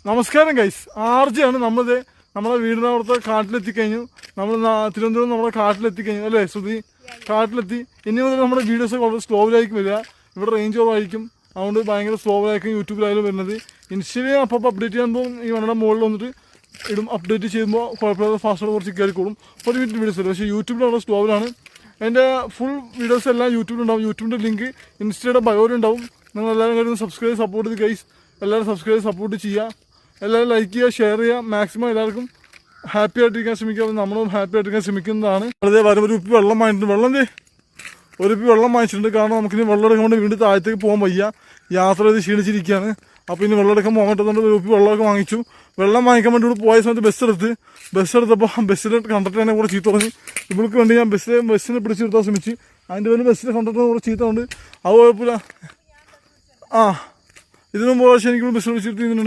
നമസ്കാരം ഗൈസ്, ആർജയാണ് നമ്മളെ വീടിനടുത്ത് കാട്ടിലെത്തിക്കഴിഞ്ഞു. നമ്മൾ തിരുവനന്തപുരം നമ്മുടെ കാട്ടിലെത്തിക്കഴിഞ്ഞു അല്ലേ ശ്രുതി? കാട്ടിലെത്തി. ഇനി മുതൽ നമ്മുടെ വീഡിയോസ് വളരെ സ്ലോവിലായിരിക്കും വരിക. ഇവിടെ റേഞ്ച് കുറവായിരിക്കും, അതുകൊണ്ട് ഭയങ്കര സ്ലോവിലായിരിക്കും യൂട്യൂബിലായാലും വരുന്നത്. ഇൻസ്റ്റയിൽ അപ്പോൾ അപ്ഡേറ്റ് ചെയ്യുമ്പോൾ ഈ വണ്ടിയുടെ മുകളിൽ വന്നിട്ട് ഇടും. അപ്ഡേറ്റ് ചെയ്യുമ്പോൾ കുഴപ്പമില്ലാതെ ഫാസ്റ്റോട് കുറച്ച് കയറിക്കോളും. ഒരു മിനിറ്റ് വീഡിയോസ് വരും. പക്ഷേ യൂട്യൂബിൽ വളരെ സ്ലോവിലാണ്. എൻ്റെ ഫുൾ വീഡിയോസ് എല്ലാം യൂട്യൂബിലുണ്ടാവും. യൂട്യൂബിൻ്റെ ലിങ്ക് ഇൻസ്റ്റയുടെ ബയോയിലുണ്ടാവും. നിങ്ങളെല്ലാവരും കയറി സബ്സ്ക്രൈബ് സപ്പോർട്ട് ചെയ്ത് ഗൈസ്. എല്ലാവരും സബ്സ്ക്രൈബ് സപ്പോർട്ട് ചെയ്യുക, എല്ലാവരും ലൈക്ക് ചെയ്യുക, ഷെയർ ചെയ്യുക. മാക്സിമം എല്ലാവർക്കും ഹാപ്പി ആയിട്ടിരിക്കാൻ ശ്രമിക്കുക. നമ്മളും ഹാപ്പി ആയിട്ടിരിക്കാൻ ശ്രമിക്കുന്നതാണ്. വെറുതെ വരും ഒരു ഉപ്പി വെള്ളം വാങ്ങിയിട്ടുണ്ട്. ഒരു ഉപ്പി വെള്ളം വാങ്ങിച്ചിട്ടുണ്ട്. കാരണം നമുക്കിനി വെള്ളം എടുക്കാൻ വീണ്ടും താഴത്തേക്ക് പോകാൻ വയ്യ. യാത്ര ചെയ്ത് ക്ഷീണിച്ചിരിക്കുകയാണ്. അപ്പോൾ ഇനി വെള്ളം എടുക്കാൻ പോകാൻ പറ്റുന്നുണ്ട്. ഒരു ഉപ്പി വെള്ളമൊക്കെ വാങ്ങിച്ചു. വെള്ളം വാങ്ങിക്കാൻ വേണ്ടി ഇവിടെ പോയ സമയത്ത് ബസ് എടുത്തപ്പോൾ ബസ്സിലെ കണ്ടക്ടറിനെ കൂടെ ചീത്ത പറഞ്ഞു. ഇവൾക്ക് വേണ്ടി ഞാൻ ബസ്സിനെ പിടിച്ച് നിർത്താൻ ശ്രമിച്ചു. അതിൻ്റെ പേരിൽ ബസ്സിലെ കണ്ടക്ടറിനെ കൂടെ ചീത്ത കൊണ്ട് അത് കുഴപ്പമില്ല. ഇതിനും പ്രാവശ്യം എനിക്ക് ബസ് പിടിച്ചിരുത്തുന്നുണ്ട്.